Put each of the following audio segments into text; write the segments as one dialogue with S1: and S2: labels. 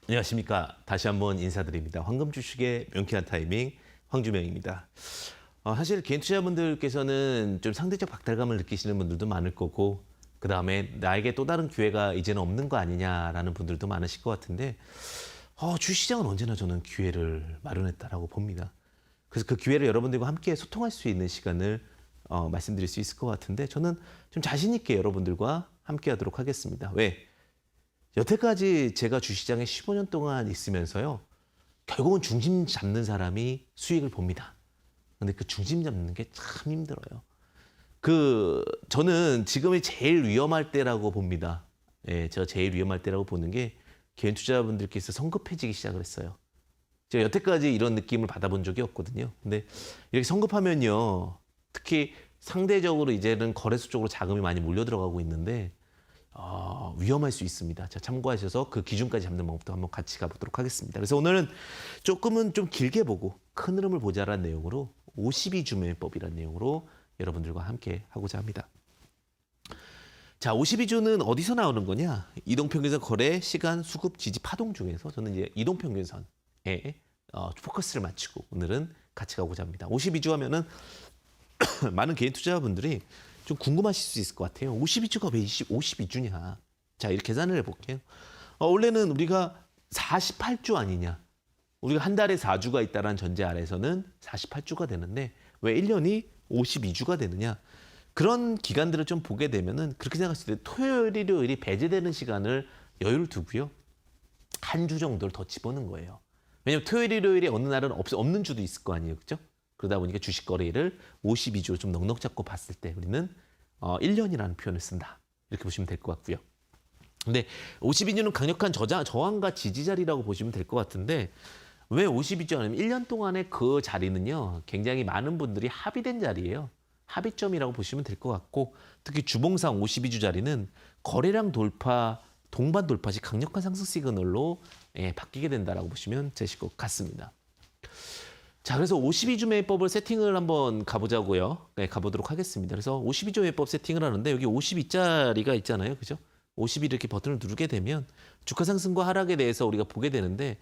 S1: 안녕하십니까. 다시 한번 인사드립니다. 황금 주식의 명쾌한 타이밍 황주명입니다. 사실 개인 투자자분들께서는 좀 상대적 박탈감을 느끼시는 분들도 많을 거고, 그 다음에 나에게 또 다른 기회가 이제는 없는 거 아니냐라는 분들도 많으실 것 같은데, 주식시장은 언제나 저는 기회를 마련했다라고 봅니다. 그래서 그 기회를 여러분들과 함께 소통할 수 있는 시간을 말씀드릴 수 있을 것 같은데, 저는 좀 자신 있게 여러분들과 함께 하도록 하겠습니다. 왜? 여태까지 제가 주식시장에 15년 동안 있으면서요, 결국은 중심 잡는 사람이 수익을 봅니다. 근데 그 중심 잡는 게 참 힘들어요. 저는 지금이 제일 위험할 때라고 봅니다. 예, 제가 제일 위험할 때라고 보는 게 개인 투자자분들께서 성급해지기 시작을 했어요. 제가 여태까지 이런 느낌을 받아본 적이 없거든요. 근데 이렇게 성급하면요, 특히 상대적으로 이제는 거래소 쪽으로 자금이 많이 몰려 들어가고 있는데, 위험할 수 있습니다. 자, 참고하셔서 그 기준까지 잡는 방법도 한번 같이 가보도록 하겠습니다. 그래서 오늘은 조금은 좀 길게 보고 큰 흐름을 보자라는 내용으로 52주 매매법이라는 내용으로 여러분들과 함께 하고자 합니다. 자, 52주는 어디서 나오는 거냐? 이동평균선 거래, 시간, 수급, 지지, 파동 중에서 저는 이제 이동평균선에 포커스를 맞추고 오늘은 같이 가고자 합니다. 52주 하면은 많은 개인 투자자분들이 좀 궁금하실 수 있을 것 같아요. 52주가 왜 52주냐? 자, 이렇게 계산을 해볼게요. 원래는 우리가 48주 아니냐? 우리가 한 달에 4주가 있다는 전제 아래서는 48주가 되는데 왜 1년이 52주가 되느냐? 그런 기간들을 좀 보게 되면은 그렇게 생각했을 때 토요일, 일요일이 배제되는 시간을 여유를 두고요. 한 주 정도를 더 집어넣은 거예요. 왜냐면 토요일, 일요일에 어느 날은 없는 주도 있을 거 아니에요. 그죠? 그러다 보니까 주식 거래일을 52주 좀 넉넉 잡고 봤을 때 우리는 1년이라는 표현을 쓴다. 이렇게 보시면 될 것 같고요. 근데 52주는 강력한 저항과 지지 자리라고 보시면 될 것 같은데, 왜 52주 아니면 1년 동안의 그 자리는요, 굉장히 많은 분들이 합의된 자리예요. 합의점이라고 보시면 될 것 같고, 특히 주봉상 52주 자리는 거래량 돌파, 동반 돌파 시 강력한 상승 시그널로 바뀌게 된다라고 보시면 되실 것 같습니다. 자, 그래서 52주 매매법을 세팅을 한번 가보자고요. 네, 가보도록 하겠습니다. 그래서 52주 매매법 세팅을 하는데 여기 52자리가 있잖아요. 그죠? 50이 이렇게 버튼을 누르게 되면 주가 상승과 하락에 대해서 우리가 보게 되는데,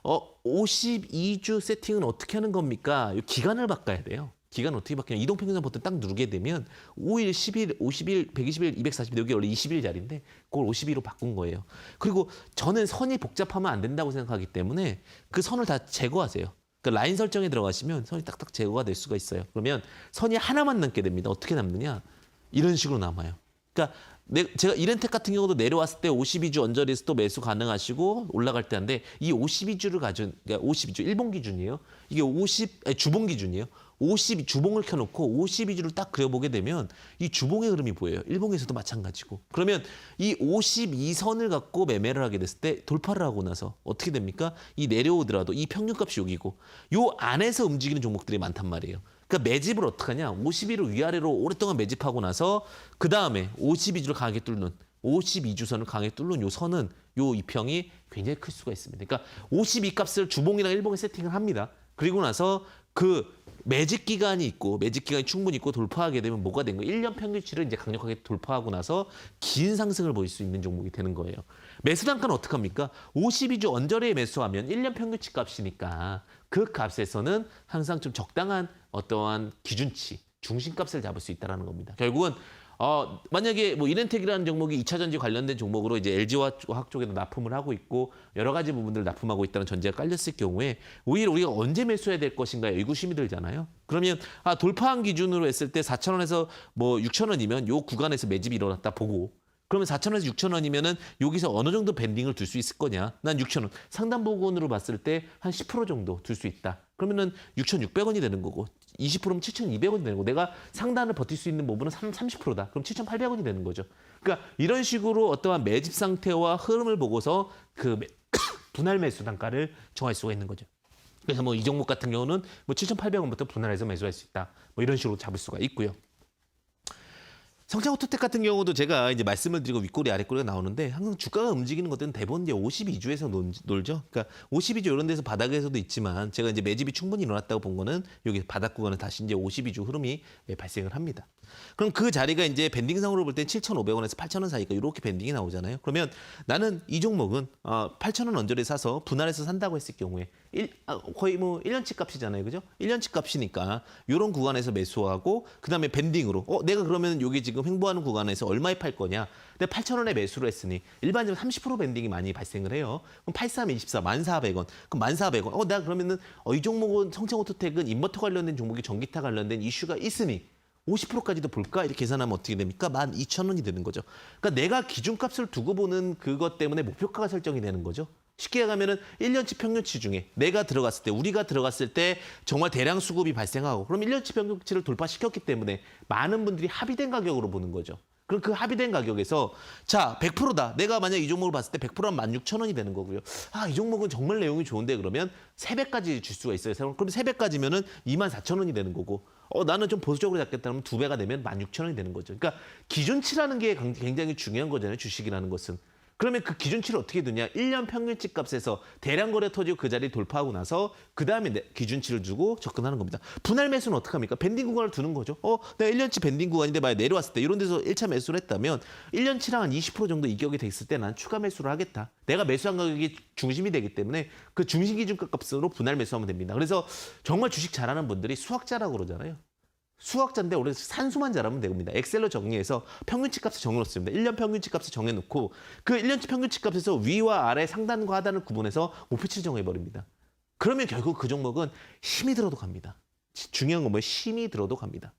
S1: 52주 세팅은 어떻게 하는 겁니까? 이 기간을 바꿔야 돼요. 기간 어떻게 바뀌냐? 이동평균선 버튼 딱 누르게 되면 5일, 10일, 50일, 120일, 240일, 여기 원래 20일 자리인데 그걸 52로 바꾼 거예요. 그리고 저는 선이 복잡하면 안 된다고 생각하기 때문에 그 선을 다 제거하세요. 그 라인 설정에 들어가시면 선이 딱딱 제거가 될 수가 있어요. 그러면 선이 하나만 남게 됩니다. 어떻게 남느냐? 이런 식으로 남아요. 그러니까 제가 이렌텍 같은 경우도 내려왔을 때 52주 언저리에서 또 매수 가능하시고 올라갈 때 한데, 이 52주를 가진, 그러니까 52주 일본 기준이에요. 이게 주봉 기준이에요. 50 주봉을 켜놓고 52주를 딱 그려보게 되면 이 주봉의 흐름이 보여요. 일봉에서도 마찬가지고. 그러면 이 52선을 갖고 매매를 하게 됐을 때 돌파를 하고 나서 어떻게 됩니까? 이 내려오더라도 이 평균값이 여기고 요 안에서 움직이는 종목들이 많단 말이에요. 그러니까 매집을 어떻게 하냐? 52를 위아래로 오랫동안 매집하고 나서 그 다음에 52주를 강하게 뚫는 52주선을 강하게 뚫는 요 선은 요 이평이 굉장히 클 수가 있습니다. 그러니까 52 값을 주봉이랑 일봉에 세팅을 합니다. 그리고 나서 그 매집 기간이 있고 매집 기간이 충분히 있고 돌파하게 되면 뭐가 된 거예요? 1년 평균치를 이제 강력하게 돌파하고 나서 긴 상승을 보일 수 있는 종목이 되는 거예요. 매수 단가는 어떻게 합니까? 52주 언저리에 매수하면 1년 평균치 값이니까 그 값에서는 항상 좀 적당한 어떠한 기준치, 중심값을 잡을 수 있다는 겁니다. 결국은 만약에 뭐 이렌텍이라는 종목이 2차 전지 관련된 종목으로 이제 LG화학 쪽에도 납품을 하고 있고 여러 가지 부분들을 납품하고 있다는 전제가 깔렸을 경우에 오히려 우리가 언제 매수해야 될 것인가에 의구심이 들잖아요. 그러면 돌파한 기준으로 했을 때 4,000원에서 뭐 6,000원이면 요 구간에서 매집이 일어났다 보고, 그러면 4,000원에서 6,000원이면은 여기서 어느 정도 밴딩을 둘 수 있을 거냐? 난 6,000원. 상단 부근으로 봤을 때 한 10% 정도 둘 수 있다. 그러면은 6,600원이 되는 거고 20%면 7,200원이 되는 거고, 내가 상단을 버틸 수 있는 부분은 30%다. 그럼 7,800원이 되는 거죠. 그러니까 이런 식으로 어떠한 매집 상태와 흐름을 보고서 그 분할 매수 단가를 정할 수가 있는 거죠. 그래서 뭐 이 종목 같은 경우는 뭐 7,800원부터 분할해서 매수할 수 있다. 뭐 이런 식으로 잡을 수가 있고요. 성장오토텍 같은 경우도 제가 이제 말씀을 드리고 윗꼬리 아랫꼬리가 나오는데 항상 주가가 움직이는 것들은 대부분 이제 52주에서 놀죠. 그러니까 52주 이런 데서 바닥에서도 있지만 제가 이제 매집이 충분히 일어났다고 본 거는 여기 바닥 구간은 다시 이제 52주 흐름이 발생을 합니다. 그럼 그 자리가 이제 밴딩상으로 볼 때 7,500원에서 8,000원 사이가 이렇게 밴딩이 나오잖아요. 그러면 나는 이 종목은 8,000원 언저리에 사서 분할해서 산다고 했을 경우에 거의 뭐 1년치 값이잖아요. 그죠? 1년치 값이니까 이런 구간에서 매수하고 그다음에 밴딩으로 내가 그러면 여기 지금 횡보하는 구간에서 얼마에 팔 거냐? 내가 8,000원에 매수를 했으니 일반적으로 30% 밴딩이 많이 발생을 해요. 그럼 83, 24, 1,400원. 그럼 1,400원. 내가 그러면은 이 종목은 성창오토텍은 인버터 관련된 종목이 전기타 관련된 이슈가 있으니 50%까지도 볼까? 이렇게 계산하면 어떻게 됩니까? 12,000원이 되는 거죠. 그러니까 내가 기준값을 두고 보는 그것 때문에 목표가가 설정이 되는 거죠. 쉽게 얘기하면은 1년치 평균치 중에 내가 들어갔을 때, 우리가 들어갔을 때 정말 대량 수급이 발생하고 그럼 1년치 평균치를 돌파시켰기 때문에 많은 분들이 합의된 가격으로 보는 거죠. 그럼 그 합의된 가격에서 자 100%다. 내가 만약 이 종목을 봤을 때 100%면 16,000원이 되는 거고요. 이 종목은 정말 내용이 좋은데 그러면 3배까지 줄 수가 있어요. 그럼 3배까지면은 24,000원이 되는 거고 나는 좀 보수적으로 잡겠다면 2배가 되면 16,000원이 되는 거죠. 그러니까 기준치라는 게 굉장히 중요한 거잖아요. 주식이라는 것은. 그러면 그 기준치를 어떻게 두냐? 1년 평균치 값에서 대량 거래 터지고 그 자리 돌파하고 나서 그 다음에 기준치를 두고 접근하는 겁니다. 분할 매수는 어떻게 합니까? 밴딩 구간을 두는 거죠. 내가 1년치 밴딩 구간인데 만약 내려왔을 때 이런 데서 1차 매수를 했다면 1년치랑 한 20% 정도 이격이 됐을 때 난 추가 매수를 하겠다. 내가 매수한 가격이 중심이 되기 때문에 그 중심 기준가 값으로 분할 매수하면 됩니다. 그래서 정말 주식 잘하는 분들이 수학자라고 그러잖아요. 수학자인데 올해 산수만 잘하면 됩니다. 엑셀로 정리해서 평균치 값을 정해놓습니다. 1년 평균치 값을 정해놓고 그 1년치 평균치 값에서 위와 아래 상단과 하단을 구분해서 목표치를 정해버립니다. 그러면 결국 그 종목은 힘이 들어도 갑니다. 중요한 건 뭐예요? 힘이 들어도 갑니다.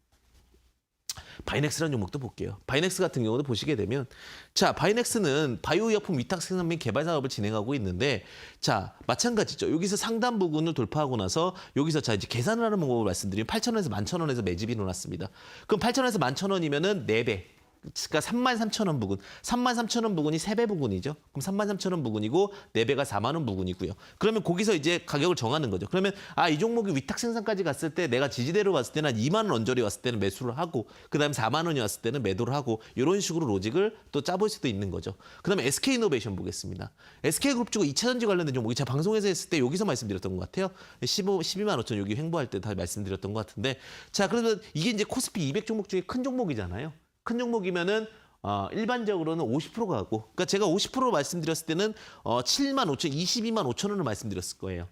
S1: 바이넥스라는 종목도 볼게요. 바이넥스 같은 경우도 보시게 되면 자 바이넥스는 바이오의약품 위탁 생산 및 개발 사업을 진행하고 있는데 자 마찬가지죠. 여기서 상단 부분을 돌파하고 나서 여기서 자 이제 계산을 하는 방법을 말씀드리면 8,000원에서 11,000원에서 매집이 일어났습니다. 그럼 8,000원에서 11,000원이면은 4배. 그러니까 33,000원 부근. 33,000원 부근이 3배 부근이죠. 그럼 33,000원 부근이고 4배가 4만 원 부근이고요. 그러면 거기서 이제 가격을 정하는 거죠. 그러면 이 종목이 위탁 생산까지 갔을 때 내가 지지대로 봤을 때는 2만 원 언저리 왔을 때는 매수를 하고 그다음에 4만 원이 왔을 때는 매도를 하고 이런 식으로 로직을 또 짜볼 수도 있는 거죠. 그다음에 SK이노베이션 보겠습니다. SK그룹 주고 2차전지 관련된 종목이 제가 방송에서 했을 때 여기서 말씀드렸던 것 같아요. 12만 5천 여기 횡보할 때 다 말씀드렸던 것 같은데 자 그러면 이게 이제 코스피 200 종목 중에 큰 종목이잖아요. 큰 종목이면은 일반적으로는 50%가 하고 그러니까 제가 50% 말씀드렸을 때는 7만 5천, 22만 5천 원을 말씀드렸을 거예요.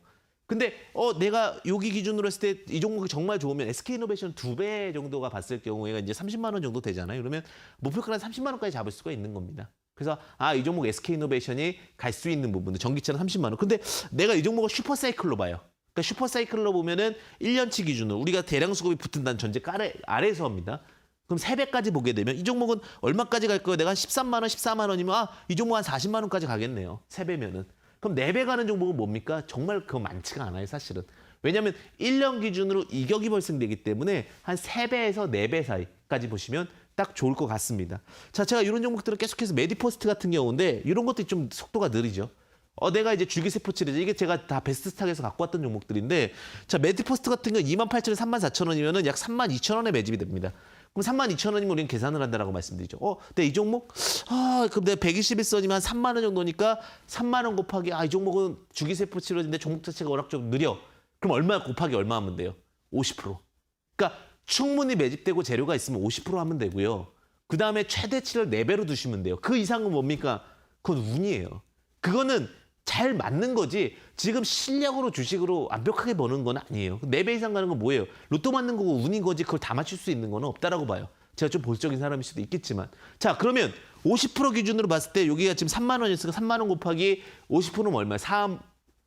S1: 근데 내가 여기 기준으로 했을 때 이 종목이 정말 좋으면 SK이노베이션 2배 정도가 봤을 경우에가 이제 30만 원 정도 되잖아요. 그러면 목표가는 30만 원까지 잡을 수가 있는 겁니다. 그래서 이 종목 SK이노베이션이 갈 수 있는 부분도 전기차는 30만 원. 근데 내가 이 종목을 슈퍼사이클로 봐요. 그러니까 슈퍼사이클로 보면은 1년치 기준으로 우리가 대량 수급이 붙은다는 전제 아래에서 합니다. 그럼 3배까지 보게 되면 이 종목은 얼마까지 갈 거예요? 내가 한 13만 원, 14만 원이면 이 종목 한 40만 원까지 가겠네요. 3배면은. 그럼 4배 가는 종목은 뭡니까? 정말 그거 많지가 않아요, 사실은. 왜냐하면 1년 기준으로 이격이 발생되기 때문에 한 3배에서 4배 사이까지 보시면 딱 좋을 것 같습니다. 자, 제가 이런 종목들을 계속해서 메디포스트 같은 경우인데 이런 것들이 좀 속도가 느리죠. 내가 이제 줄기세포치를 이게 제가 다 베스트스탁에서 갖고 왔던 종목들인데 자 메디포스트 같은 경우 28,000원, 34,000원이면은 약 32,000원에 매집이 됩니다. 그럼 32,000원이면 우리는 계산을 한다라고 말씀드리죠. 근데 이 종목 그럼 내가 121선이면 한 3만 원 정도니까 3만 원 곱하기 이 종목은 주기세포 치료인데 종목 자체가 워낙 좀 느려. 그럼 얼마 곱하기 얼마 하면 돼요? 50%. 그러니까 충분히 매집되고 재료가 있으면 50% 하면 되고요. 그다음에 최대치를 4배로 두시면 돼요. 그 이상은 뭡니까? 그건 운이에요. 그거는 잘 맞는 거지 지금 실력으로 주식으로 완벽하게 버는 건 아니에요. 4배 이상 가는 건 뭐예요? 로또 맞는 거고 운인 거지 그걸 다 맞출 수 있는 건 없다라고 봐요. 제가 좀 보수적인 사람일 수도 있겠지만 자 그러면 50% 기준으로 봤을 때 여기가 지금 3만 원이었으니까 3만 원 곱하기 50%는 얼마예요?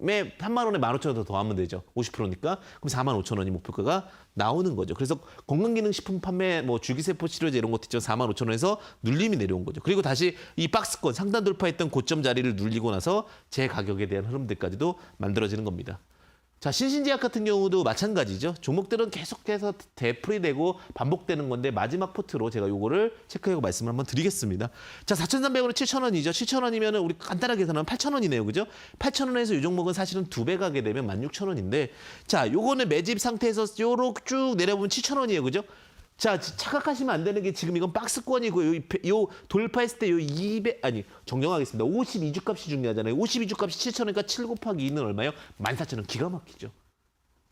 S1: 3만 원에 15,000원 더 하면 되죠. 50%니까. 그럼 4만 5천 원이 목표가가 나오는 거죠. 그래서 건강기능식품 판매, 줄기세포 치료제 이런 것도 있죠. 4만 5천 원에서 눌림이 내려온 거죠. 그리고 다시 이 박스권 상단 돌파했던 고점 자리를 눌리고 나서 제 가격에 대한 흐름들까지도 만들어지는 겁니다. 자, 신신제약 같은 경우도 마찬가지죠. 종목들은 계속해서 되풀이되고 반복되는 건데 마지막 포트로 제가 요거를 체크하고 말씀을 한번 드리겠습니다. 자, 4,300원은 7,000원이죠. 7,000원이면 우리 간단하게 계산하면 8,000원이네요. 그죠? 8,000원에서 이 종목은 사실은 2배 가게 되면 16,000원인데 자, 요거는 매집 상태에서 요렇게 쭉 내려보면 7,000원이에요. 그죠? 자, 착각하시면 안 되는 게 지금 이건 박스권이고 요 돌파했을 때 요 200 아니 정정하겠습니다. 52주 값이 중요하잖아요. 52주 값이 7,000원이니까 7 곱하기 2는 얼마예요? 14,000원. 기가 막히죠.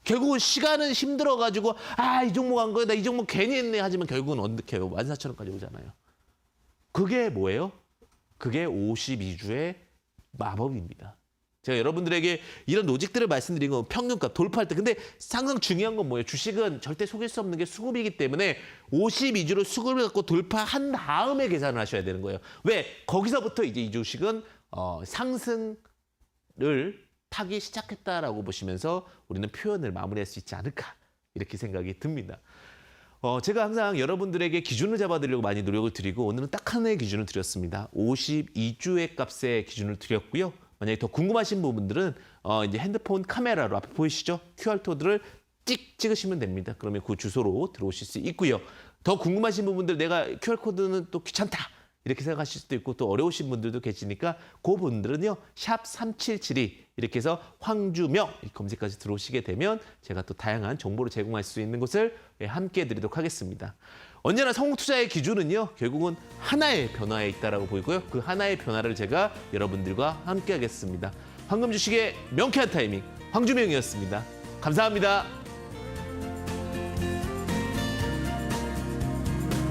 S1: 결국은 시간은 힘들어가지고 이 종목 한 거야. 나 이 종목 괜히 했네. 하지만 결국은 어떻게 해요? 14,000원까지 오잖아요. 그게 뭐예요? 그게 52주의 마법입니다. 제가 여러분들에게 이런 로직들을 말씀드린 건 평균값 돌파할 때. 근데 항상 중요한 건 뭐예요? 주식은 절대 속일 수 없는 게 수급이기 때문에 52주로 수급을 갖고 돌파한 다음에 계산을 하셔야 되는 거예요. 왜? 거기서부터 이제 이 주식은 상승을 타기 시작했다라고 보시면서 우리는 표현을 마무리할 수 있지 않을까 이렇게 생각이 듭니다. 제가 항상 여러분들에게 기준을 잡아드리려고 많이 노력을 드리고 오늘은 딱 하나의 기준을 드렸습니다. 52주의 값의 기준을 드렸고요. 만약에 더 궁금하신 부분들은 이제 핸드폰 카메라로 앞에 보이시죠? QR코드를 찍으시면 됩니다. 그러면 그 주소로 들어오실 수 있고요. 더 궁금하신 부분들 내가 QR코드는 또 귀찮다. 이렇게 생각하실 수도 있고 또 어려우신 분들도 계시니까 그 분들은요. 샵 3772 이렇게 해서 황주명 검색까지 들어오시게 되면 제가 또 다양한 정보를 제공할 수 있는 것을 함께 드리도록 하겠습니다. 언제나 성공 투자의 기준은요. 결국은 하나의 변화에 있다라고 보이고요. 그 하나의 변화를 제가 여러분들과 함께 하겠습니다. 황금 주식의 명쾌한 타이밍 황주명이었습니다. 감사합니다.